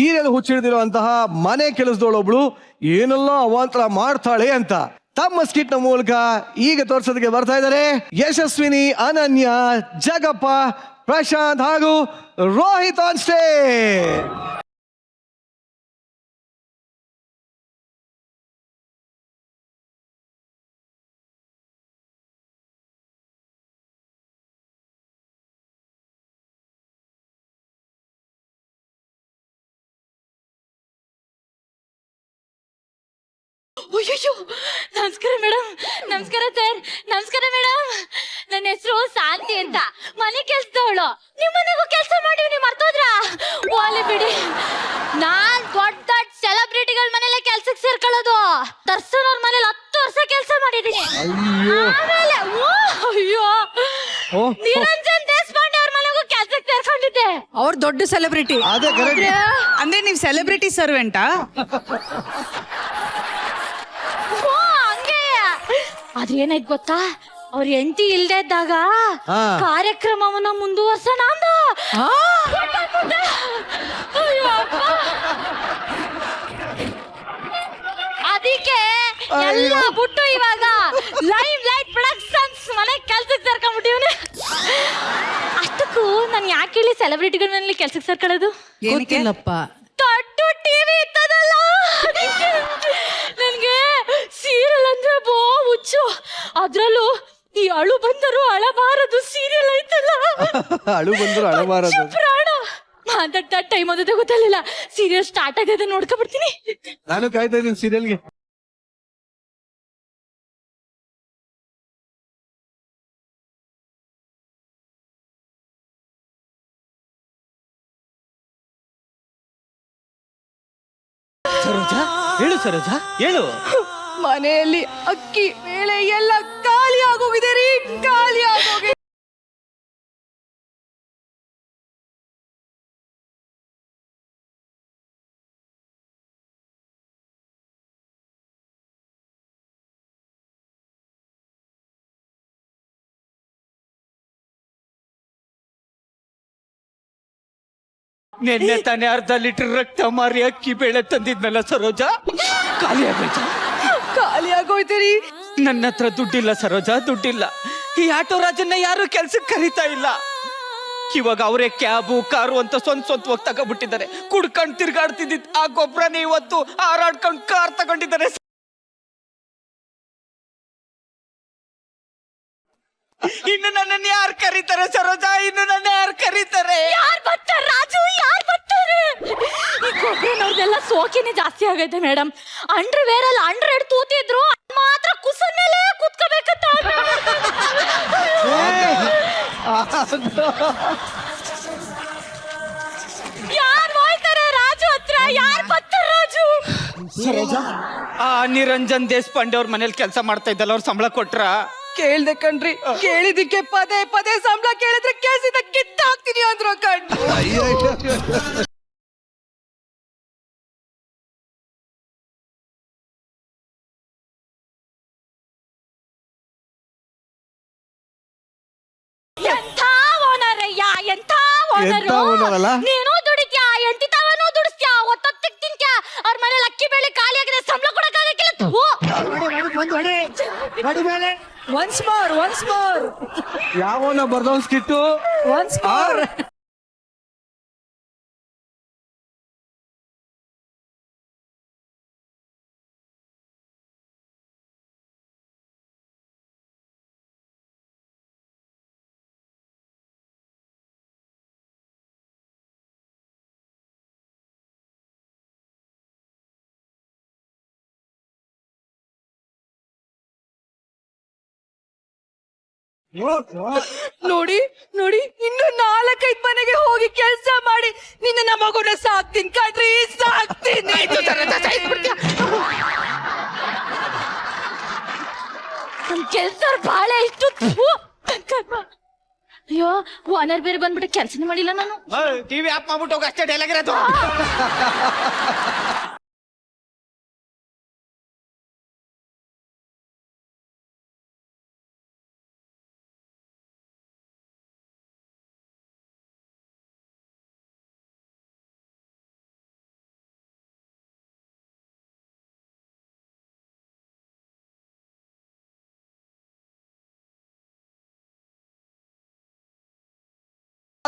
Serial ಹುಚ್ಚಿಡಿದಿರುವಂತಹ ಮನೆ ಕೆಲಸದೊಳೊಬ್ಳು ಏನೆಲ್ಲ ಅವಾಂತರ ಮಾಡ್ತಾಳೆ ಅಂತ ತಮ್ಮ ಸ್ಕಿಟ್ ನ ಮೂಲಕ ಈಗ ತೋರಿಸೋದಕ್ಕೆ ಬರ್ತಾ ಇದ್ದಾರೆ ಯಶಸ್ವಿನಿ, ಅನನ್ಯ, ಜಗಪ್ಪ, ಪ್ರಶಾಂತ್ ಹಾಗೂ ರೋಹಿತ್ ಆನ್ ಸ್ಟೇಜ್. ಅಯ್ಯೋ, ನಮಸ್ಕಾರ ಮೇಡಮ್. ನಮಸ್ಕಾರ ಸರ್. ನಮಸ್ಕಾರ ಮೇಡಮ್. ನನ್ನ ಹೆಸರು ಶಾಂತಿ ಅಂತ, ಮನೆ ಕೆಲ್ಸದವಳು. ನಿಮ್ಮ ಮನೆಗೂ ಕೆಲಸ ಮಾಡಿ ನೀವು ಮರ್ತೋದ್ರ? ಓಲಿ ಬಿಡಿ, ನಾನ್ ದೊಡ್ಡ ದೊಡ್ಡ ಸೆಲೆಬ್ರಿಟಿಗಳ ಮನೆಯಲ್ಲೇ ಕೆಲ್ಸಕ್ಕೆ ಸೇರ್ಕೊಳ್ಳೋದು. ದರ್ಶನ್ ಅವ್ರ ಮನೇಲಿ 10 ವರ್ಷ ಕೆಲಸ ಮಾಡಿದೀನಿ. ಆಮೇಲೆ ಅಯ್ಯೋ ನಿರಂಜನ್ ದೇಶಪಾಂಡೆ ಅವ್ರ ಮನೆಗೂ ಕೆಲ್ಸಕ್ಕೆ ಸೇರ್ಕೊಂಡಿದ್ದೆ. ಅವ್ರ ದೊಡ್ಡ ಸೆಲೆಬ್ರಿಟಿ. ಅಂದ್ರೆ ನೀವು ಸೆಲೆಬ್ರಿಟಿ ಸರ್ವೆಂಟಾ? ಅದೇನಾಯ್ತು ಗೊತ್ತಾ, ಅವ್ರ ಹೆಂಡತಿ ಇಲ್ದೇ ಇದ್ದಾಗ ಕಾರ್ಯಕ್ರಮವನ್ನ ಮುಂದುವರ್ಸೋಣ ಅಂದ. ಅದಕ್ಕೆ ಎಲ್ಲ ಬಿಟ್ಟು ಇವಾಗ ಲೈವ್ ಲೈಟ್ ಪ್ರೊಡಕ್ಷನ್ಸ್ ಮನೆ ಕೆಲ್ಸಕ್ಕೆ ಸೇರ್ಕೊಂಡ್ಬಿಟ್ಟಿವ್ನೆ. ಅಷ್ಟಕ್ಕೂ ನಾನು ಯಾಕೆ ಹೇಳಿ ಸೆಲೆಬ್ರಿಟಿಗಳ ಮನೇಲಿ ಕೆಲ್ಸಕ್ಕೆ ಸೇರ್ಕೊಳ್ಳೋದು ಗೊತ್ತಿಲ್ಲಪ್ಪ. ದೊಡ್ಡ ಟಿವಿ ಇತ್ತದಲ್ಲ, ನನ್ಗೆ ಸೀರಿಯಲ್ ಅಂದ್ರೆ ಬೋ ಹುಚ್ಚು. ಅದ್ರಲ್ಲೂ ಈ ಅಳು ಬಂದರು ಅಳಬಾರದು ಸೀರಿಯಲ್ ಐತಲ್ಲ, ಅಳು ಬಂದ್ರು ಅಳಬಾರದು ಪ್ರಾಣ. ಮಾತಾಡ್ತಾ ಟೈಮ್ ಓದೋದೇ ಗೊತ್ತಾಗಲಿಲ್ಲ. ಸೀರಿಯಲ್ ಸ್ಟಾರ್ಟ್ ಆಗದೆ ನೋಡ್ಕೊಬಿಡ್ತೀನಿ. ನಾನು ಕಾಯ್ತಾ ಇದ್ದೀನಿ ಸೀರಿಯಲ್ಗೆ. ಸರೋಜಾ ಹೇಳು, ಸರೋಜಾ ಹೇಳು. ಮನೆಯಲ್ಲಿ ಅಕ್ಕಿ ಬೇಳೆ ಎಲ್ಲ ಖಾಲಿ ಆಗೋಗಿದೆ ರೀ, ಖಾಲಿ ಆಗೋಗಿದೆ. ನಿನ್ನೆ ತಾನೇ 1/2 ಲೀಟರ್ ರಕ್ತ ಮಾರಿ ಅಕ್ಕಿ ಬೇಳೆ ತಂದಿದ್ನಲ್ಲ ಸರೋಜಾ, ಖಾಲಿ ಆಗೋಯ್ತು. ಖಾಲಿ ಆಗೋಯ್ತು ರೀ. ನನ್ನ ಹತ್ರ ದುಡ್ಡಿಲ್ಲ ಸರೋಜಾ, ದುಡ್ಡಿಲ್ಲ. ಈ ಆಟೋ ರಾಜನ್ನ ಯಾರು ಕೆಲ್ಸಕ್ಕೆ ಕರೀತಾ ಇಲ್ಲ. ಇವಾಗ ಅವರೇ ಕ್ಯಾಬು ಕಾರು ಅಂತ ಸ್ವಂತವಾಗಿ ತಗೊಂಡ್ಬಿಟ್ಟಿದ್ದಾರೆ. ಕುಡ್ಕೊಂಡ್ ತಿರ್ಗಾಡ್ತಿದ್ದ ಆ ಗೊಬ್ಬರನೇ ಇವತ್ತು ಹಾರಾಡ್ಕೊಂಡ್ ಕಾರ್ ತಗೊಂಡಿದ್ದಾರೆ. ಇನ್ನು ನನ್ನನ್ನು ಯಾರು ಕರೀತಾರೆ ಸರೋಜಾ? ಇನ್ನು ನನ್ನ ಯಾರು ಕರೀತಾರೆ? ಯಾರು ಬರ್ತಾರೆ ರಾಜು, ಯಾರು ಬರ್ತಾರೆ? ಈ ಕೊಬ್ಬರಿನವ್ರದೆಲ್ಲ ಸೋಕಿನೇ ಜಾಸ್ತಿ ಆಗೈತೆ ಮೇಡಮ್. ಅಂಡ್ರ್ ವೇರಲ್ಲಿ 100 ತೂತಿದ್ರು ಮಾತ್ರ ಕುಸನ್ ಮೇಲೆ ಕೂತ್ಕೋಬೇಕಂತ. ಯಾರು ಹೋಯ್ತಾರೆ ರಾಜು ಹತ್ರ? ಯಾರು ಬರ್ತಾರೆ ರಾಜು? ಸರೋಜಾ, ಆ ನಿರಂಜನ್ ದೇಶಪಾಂಡೆ ಅವ್ರ ಮನೇಲಿ ಕೆಲಸ ಮಾಡ್ತಾ ಇದ್ದಲ್ಲ, ಅವ್ರ ಸಂಬಳ ಕೊಟ್ರ? ಕೇಳ್ದೆ ಕಣ್ರಿ. ಕೇಳಿದಿಕ್ಕೆ ಪದೇ ಪದೇ ಸಂಬಳ ಕೇಳಿದ್ರೆ ಕೆಲ್ಸದ ಕಿತ್ತಾಕ್ತೀನಿ ಅಂದ್ರು ಕಣ್ರಿ. ಎಂಥ ಓನರ್ ಅಯ್ಯ, ಎಂಥ ಓನರ್. ಅಲ್ಲ ನೀನು ದುಡಿತ್ಯಾ, ಎಂಟಿ ತಾವನು ದುಡಿಸ್ತ್ಯಾ, ಒತ್ತೊತ್ತಿಗೆ ತಿಂತ್ಯಾ. ಅವ್ರ ಮನೇಲಿ ಅಕ್ಕಿ ಬೇಳೆ ಖಾಲಿ ಆಗಿದೆ, ಸಂಬಳ ಕೊಡಕ್ಕಾಗಕ್ಕಿಲ್ಲ. ಒನ್ಸ್ ಮೋರ್ ಯಾವನ ಬರ್ದವ್ ಸ್ಕಿಟ್ಟು ಒನ್ಸ್ ಮೋರ್. ನೋಡಿ ನೋಡಿ, ಇನ್ನು 4-5 ಮನೆಗೆ ಹೋಗಿ ಕೆಲಸ ಮಾಡಿ ನಿನ್ನ ಮಗುನ ಸಾಕ್ತೀನಿ ಕಣ್ರಿ, ಸಾಕ್ತೀನಿ. ನನ್ ಕೆಲ್ಸ ಬಾಳೆ ಇಷ್ಟು. ಅಯ್ಯೋ, ಓನರ್ ಬೇರೆ ಬಂದ್ಬಿಟ್ಟು ಕೆಲ್ಸನೇ ಮಾಡಿಲ್ಲ ನಾನು. ಟಿವಿ ಆಫ್ ಮಾಡ್ಬಿಟ್ಟು ಹೋಗಿ ಅಷ್ಟೇ ಡೈಲಾಗ್ ಇರೋದು.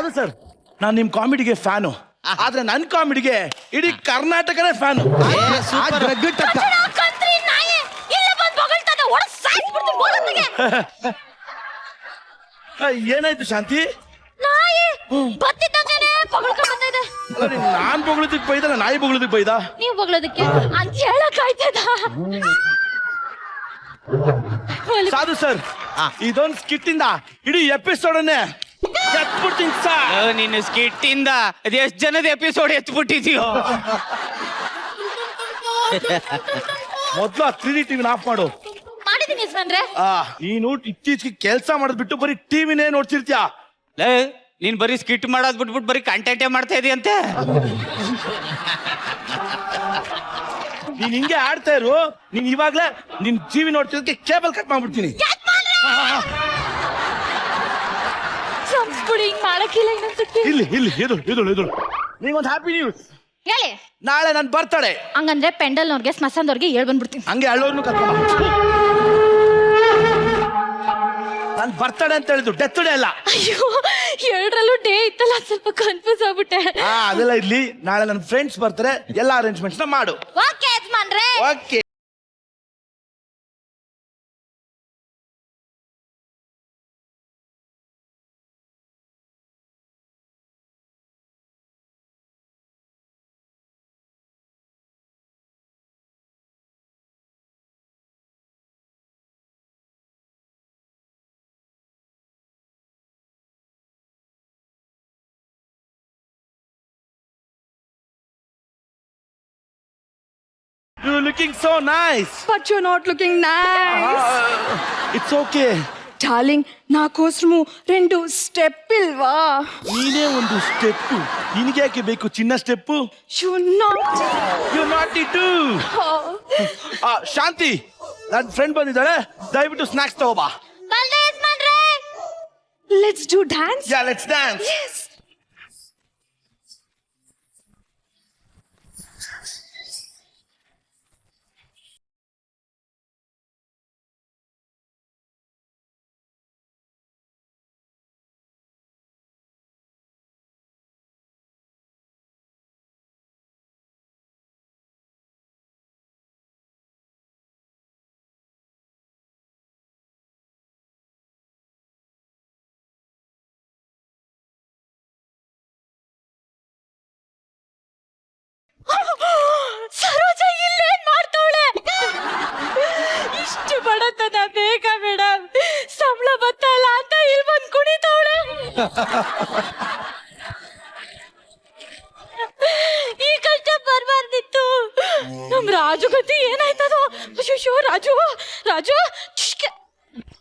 ಸಾಧು ಸರ್, ನಾನು ನಿಮ್ ಕಾಮಿಡಿಗೆ ಫ್ಯಾನು, ಆದ್ರೆ ನನ್ ಕಾಮಿಡಿಗೆ ಇಡೀ ಕರ್ನಾಟಕನೇ ಫ್ಯಾನು. ಕಂತ್ರಿ ನಾಯಿ ಇಲ್ಲ ಬಂದು ಬೊಗಳ್ತದ ಒಳಗ್ ಸಾಯಿಸ್ಬಿಡ್ತೀನಿ ಗೋಲತ್ತಿಗೆ. ಏನಾಯ್ತು ಶಾಂತಿ? ನಾಯಿ ಬತ್ತಿದ್ದಂಗೆನೆ ಬೊಗಳ್ಕೊಂಡ್ ಬಂದಿದೆ. ನಾನ್ ಬೊಗಳದಕ್ ಬೈದ, ನಾಯಿ ಬೊಗಳದಕ್ ಬೈದ? ನೀವು ಬೊಗಳೋದಕ್ಕೆ ಅಂತ ಹೇಳಕ್ ಆಯ್ತದ? ಸಾಧು ಸರ್, ಇದೊಂದು ಸ್ಕಿಟ್ ಇಂದ ಇಡೀ ಎಪಿಸೋಡ್ ಅನ್ನೇ ಎತ್ಬಿಡ್ತೀನಿ ಸರ್. ನಿನ್ನ ಸ್ಕಿಟ್ ಇಂದ ಅದೆಷ್ಟ್ ಜನದ ಎಪಿಸೋಡ್ ಎತ್ಬಿಟ್ಟಿದ್ಯೋ. ಮೊದ್ಲು ಆ 3D ಟಿವಿನ ಆಫ್ ಮಾಡು. ಮಾಡಿದೀನಿ ಯಜಮಾನ್ರೆ. ನೀನು ಇತ್ತೀಚೆಗೆ ಕೆಲಸ ಮಾಡೋದ್ ಬಿಟ್ಟು ಬರೀ ಟಿವಿನೇ ನೋಡ್ತಿರ್ತೀಯ. ಲೇ, ನೀನ್ ಬರೀ ಸ್ಕಿಟ್ ಮಾಡೋದ್ ಬಿಟ್ಬಿಟ್ಟು ಬರೀ ಕಂಟೆಂಟೇ ಮಾಡ್ತಾ ಇದೀಯಂತೆ. ನೀನ್ ಹಿಂಗೆ ಆಡ್ತಾ ಇರು, ನೀನ್ ಇವಾಗ್ಲೇ ನಿನ್ ಟಿವಿ ನೋಡ್ತಿರೋದಕ್ಕೆ ಕೇಬಲ್ ಕಟ್ ಮಾಡ್ಬಿಡ್ತೀನಿ. ಕ್ಷಮಿಸ್ಬಿಡಿ, ಹಿಂಗ್ ಮಾಡಕ್ಕಿಲ್ಲ ಇನ್ನೊಂದ್ಸತಿ. ಇಲ್ಲಿ ಇಲ್ಲಿ ಎದುರು ಎದುರು ಎದುರು. ನೀಗೊಂದು ಹ್ಯಾಪಿ ನ್ಯೂಸ್. ಹೇಳಿ. ನಾಳೆ ನನ್ ಬರ್ತಡೆ. ಹಂಗಂದ್ರೆ ಪೆಂಡಲ್ನವ್ರಿಗೆ ಸ್ಮಶಾನದವ್ರಿಗೆ ಹೇಳ್ ಬಂದ್ಬಿಡ್ತೀನಿ. ಹಂಗೆ ಅಳ್ಳೋರ್ನು ಕರ್ಕೊಂಡ್ ನನ್ ಬರ್ತಡೆ ಅಂತ ಹೇಳಿದ್ರು, ಡೆತ್ ಡೇ ಅಲ್ಲ. ಅಯ್ಯೋ, ಎರಡರಲ್ಲೂ ಡೇ ಇತ್ತಲ್ಲ, ಸ್ವಲ್ಪ ಕನ್ಫ್ಯೂಸ್ ಆಗ್ಬಿಟ್ಟೆ. ಅದೆಲ್ಲ ಇರ್ಲಿ, ನಾಳೆ ನನ್ನ ಫ್ರೆಂಡ್ಸ್ ಬರ್ತಾರೆ, ಎಲ್ಲ ಅರೇಂಜ್ಮೆಂಟ್ಸ್ ಮಾಡು. ಓಕೆ ಯಜಮಾನ್ರೆ. Okay. You looking so nice. But you're not looking nice. It's okay. Darling, నా కోసము 2 స్టెప్ ఇల్వా? ನೀನೇ ಒಂದು ಸ್ಟೆಪ್, ನಿನಗೆ ಯಾಕೆ ಬೇಕು ಚಿನ್ನ ಸ್ಟೆಪ್? ಯು ನಾಟ್. ಯು ನಾಟ್ ಇಟ್ಟು. ಶಾಂತಿ, ನನ್ನ ಫ್ರೆಂಡ್ ಬಂದಿದ್ದಾಳೆ, ದಯವಿಟ್ಟು ಸ್ನಾಕ್ಸ್ ತಗೋಬಾ. ಬಲ್ದೆ ಯಜಮಾನ್ರೆ. Let's do dance. Yeah, let's dance. Yes. Saroja ಇಲ್ಲೇನ್ ಮಾಡ್ತಾವಳೆ? ಇಷ್ಟು ಬಡತನ ಬೇಗ ಮೇಡಮ್, ಸಂಬಳ ಬತ್ತಲ್ಲ ಅಂತ ಇಲ್ಲಿ ಬಂದ್ ಕುಣಿತಾವಳೆ. ಈ ಕಷ್ಟ ಬರ್ಬಾರ್ದಿತ್ತು. ನಮ್ ರಾಜು ಗತಿ ಏನಾಯ್ತದೋ. ಅಯ್ಯೋ ರಾಜು, ರಾಜು.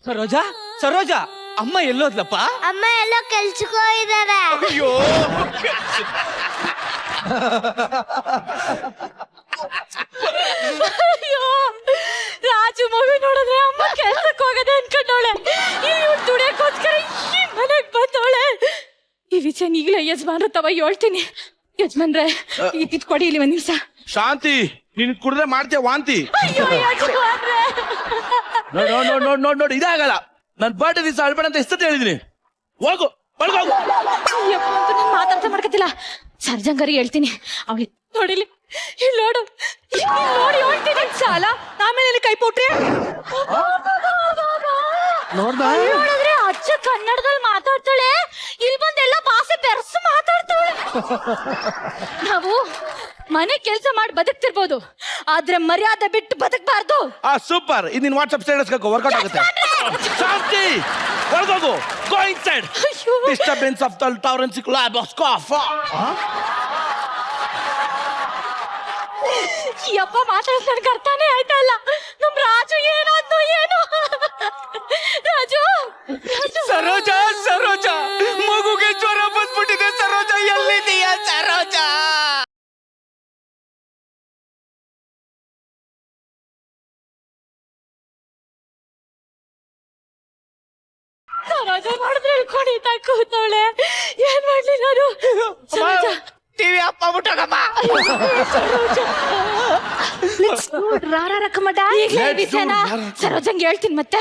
ಸರೋಜಾ, ಸರೋಜಾ, ಅಮ್ಮ ಎಲ್ಲೋದ್ಲಪ್ಪ? ಅಮ್ಮ ಎಲ್ಲೋ ಕೆಲ್ಸಕ್ಕೆ ಹೋಗಿದ್ದಾರೆ. ಅಯ್ಯೋ, ಅಯ್ಯೋ, ರಾಜು ಮಗು ನೋಡಿದ್ರೆ ಅಮ್ಮ ಕೆಲ್ಸಕ್ಕೆ ಹೋಗದೆ ಅನ್ಕೊಂಡವಳೆ. ಇಲ್ಲಿ ದುಡಿಯಕ್ಕೋಸ್ಕರ ಈ ಮನೆಗ್ ಬಂದವಳೆ. ಈ ವಿಷಯ ಈಗಲೇ ಯಜಮಾನ್ರ ತವ ಹೇಳ್ತೀನಿ. ಯಜಮಾನ್ರೆ, ಇದು ಕೊಡಿ ಇಲ್ಲಿ ಒಂದ್ ನಿಮಿಷ. ಶಾಂತಿ, ನೀನ್ ಕುಡಿದ್ರೆ ಮಾಡ್ತೀಯ ವಾಂತಿ. ಅಯ್ಯೋ ಯಜಮಾನ್ರೆ. ನೋಡ್ ಇದಾಗಲ್ಲ. ನನ್ ಬರ್ಡೇ ದಿವಸ ಅಳ್ಬೇಡ ಅಂತ ಎಷ್ಟೊತ್ತು ಹೇಳಿದೀನಿ. ಹೋಗು, ಒಳಗೋಗು. ಅಯ್ಯಪ್ಪ ಅಂತೂ ನಾನು ಮಾತಾಡ್ತಾ ಮಾಡ್ಕತಿಲ್ಲ. ಸರ್ಜಂಗರಿ ಹೇಳ್ತೀನಿ, ಅವಳಿ ನೋಡಿಲಿ, ಇಲ್ಲಿ ನೋಡು, ಇಲ್ಲಿ ನೋಡಿ ಹೇಳ್ತೀನಿ. ಸಾಲ ಆಮೇಲೆ ಕೈ ಪೋಟ್ರಿ ನೋಡಿದ್ರೆ ಅಚ್ಚ ಕನ್ನಡದಲ್ಲಿ ಮಾತಾಡ್ತಾಳೆ, ಇಲ್ಲಿ ಬಂದೆಲ್ಲ ಭಾಷೆ ಬೆರ್ಸು ಮಾತಾಡ್ತಾಳೆ. ನಾವು ಮನೆ ಕೆಲಸ ಮಾಡಿ ಬದುಕ್ತಿರ್ಬೋದು, ಆದ್ರೆ ಮರ್ಯಾದೆ ಬಿಟ್ಟು ಬದುಕಬಾರ್ದು. ಸೂಪರ್. ಇದು ನಿನ್ ವಾಟ್ಸ್ಆಪ್ ಸ್ಟೇಟಸ್ ವರ್ಕೌಟ್ ಆಗುತ್ತೆ. ಶಾಂತಿ, ಒಳಗೋಗು. Go inside. Disturbance of the tolerance lab of cough. ಯಪ್ಪ ಮಾತಾಡೋದು ನನಗೆ ಅರ್ಥನೇ ಆಯ್ತಲ್ಲ. ನಮ್ ರಾಜು ಏನೋ ಏನು. ರಾಜು, ಸರೋಜಾ, ಸರೋಜಾ, ಮಗುಗೆ ಜ್ವರ ಬಂದ್ಬಿಟ್ಟಿದೆ. ಸರೋಜಾ ಎಲ್ಲಿದೀಯ? ಸರೋಜಾ, ರಾಜು ಮಾಡಿದ್ರೆ ಹೇಳ್ಕೊಂಡಿದ್ದ ಕೂತವಳೆ. ಏನ್ ಮಾಡ್ಲಿ ನಾನು? ಸರೋಜಾ, ಟಿವಿ ಅಪ್ಪ ಬಿಟ್ಟೋಗಮ್ಮ. ರಾರ ರಕಮಡ ಈಗಲೇ ಈ ವಿಷಯನ ಸರೋಜಂಗೆ ಹೇಳ್ತೀನಿ ಮತ್ತೆ.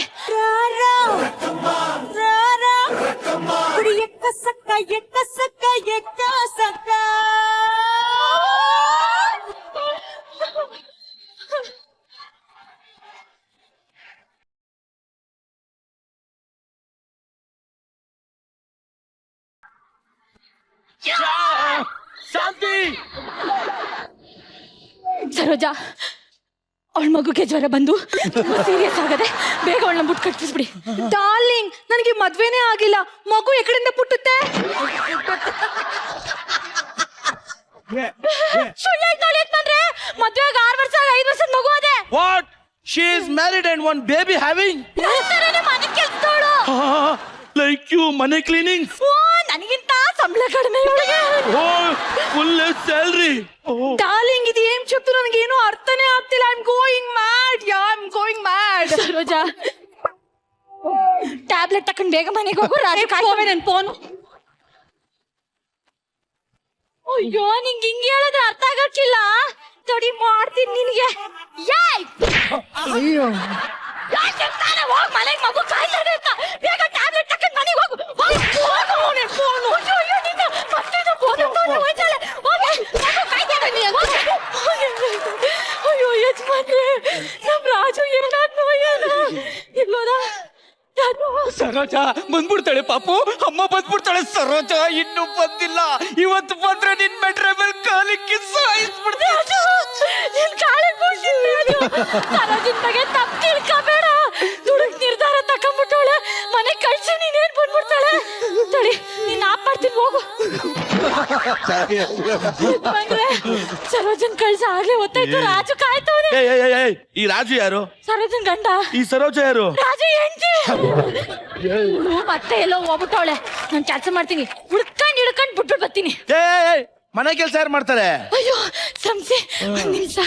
ಕುಡಿಯಕ್ಕ ಸಕ್ಕ ಎಕ್ಕ ಸಕ್ಕ ಎಕ್ಕ ಸಕ್ಕ ಶಾಂತಿ ಸರೋಜಾ ಅವಳ ಮಗುಗೆ ಜ್ವರ ಬಂದು ಸೀರಿಯಸ್ ಆಗದೆ ಬೇಗ ಅವಳನ್ನ ಮುಟ್ಟು ಕಟ್ಟಿಸ್ಬಿಡಿ. ಡಾರ್ಲಿಂಗ್, ನನಗೆ ಮದ್ವೆನೇ ಆಗಿಲ್ಲ, ಮಗು ಎಕಡೆಯಿಂದ ಪುಟ್ಟುತ್ತೆ? ಸುಳ್ಳು ಹೇಳ್ತಾಳೆ ಯಜಮಾನ್ರೆ, ಮದ್ವೆಗೆ 6 ವರ್ಷ 5 ವರ್ಷದ ಮಗು ಅದೇ. What? She is married and one baby having. ಮನೆ ಕೆಲ್ಸದವಳು. ಲೈಕ್ ಯು ಮನೆ ಕ್ಲೀನಿಂಗ್. ನನಗಿಂತ ಸಂಬಳ ಕಡಿಮೆ ಇವಳಿಗೆ. Full salary. ಡಾರ್ಲಿಂಗ್, ಇದು ಏನ್ చెప్ತು ನನಗೇನು ಅರ್ಥನೇ ಆಗ್ತಿಲ್ಲ. I am going mad. Yeah I am going mad. Saroja tablet ತಕೊಂಡ್ ಬೇಗ ಮನೆಗೆ ಹೋಗು. ರಾಜು ಕಾಯ್ತವೆ ನನ್ನ ಫೋನ್. ಅಯ್ಯೋ, ನಿಂಗೆ ಹಿಂಗೆ ಹೇಳಿದ್ರೆ ಅರ್ಥ ಆಗಕ್ಕಿಲ್ಲ. ತಡಿ ಮಾಡ್ತೀನಿ ನಿನಗೆ. ಯಾಯ್ ಹೋಗ್ ಮನೆಗೆ, ಮಗು ಕಾಯ್ತದೆ ಅಂತ. ಬೇಗ ಟ್ಯಾಬ್ಲೆಟ್ ತಕೊಂಡ್ ಮನೆಗೆ ಹೋಗು. ಅಯ್ಯೋ ಯಜಮಾನ್ರೆ, ನಮ್ ರಾಜು ಏನಾದ್ನೋ ಏನೋ. ಇಲ್ಲೋದ ಸರೋಜಾ ಬಂದ್ಬಿಡ್ತಾಳೆ ಪಾಪು, ಅಮ್ಮ ಬಂದ್ಬಿಡ್ತಾಳೆ. ಸರೋಜಾ ಇನ್ನೂ ಬಂದಿಲ್ಲ. ಇವತ್ತು ಬಂದ್ರೆ ನಿನ್ ಮೆಟ್ರೆ ಮೇಲೆ ಕಾಲಿಕ್ಕಿ ಸಾಯಿಸ್ಬಿಡ್ತಾಳೆ. ನಿನ್ ಕಾಲಿಗೆ ಸರೋಜಿನ ಬಗ್ಗೆ ತಪ್ಪು ತಿಳ್ಕೊಬೇಡ. ದುಡುಕ್ ನಿರ್ಧಾರ ತಕೊಂಡ್ಬಿಟ್ಟವಳೆ. ಮನೆ ಕಳ್ಸಿ ನೀನೇನ್ ಬಂದ್ಬಿಡ್ತಾಳೆ. ತಡಿ, ನೀನ್ ಆಪ್ ಮಾಡ್ತೀನಿ, ಹೋಗು. ಸರೋಜನ್ ಕಳ್ಸ ಆಗ್ಲೇ ಹೊತ್ತಾಯ್ತು. ರಾಜು ಕಾಯ್ತವನೆ. ಈ ರಾಜು ಯಾರು? ಸರೋಜನ್ ಗಂಡ. ಈ ಸರೋಜ ಯಾರು? ರಾಜು ಹೆಂಡ್ತಿ. ಮತ್ತೆ ಎಲ್ಲೋ ಹೋಗ್ಬಿಟ್ಟವಳೆ. ನಾನ್ ಕೆಲಸ ಮಾಡ್ತೀನಿ, ಹಿಡ್ಕೊಂಡ್ ಬಿಟ್ಬಿಟ್ಟು ಬರ್ತೀನಿ. ಮನೆ ಕೆಲಸ ಯಾರು ಮಾಡ್ತಾರೆ? ಅಯ್ಯೋ ಸಂಸೆ, ಒಂದ್ ನಿಮಿಷ.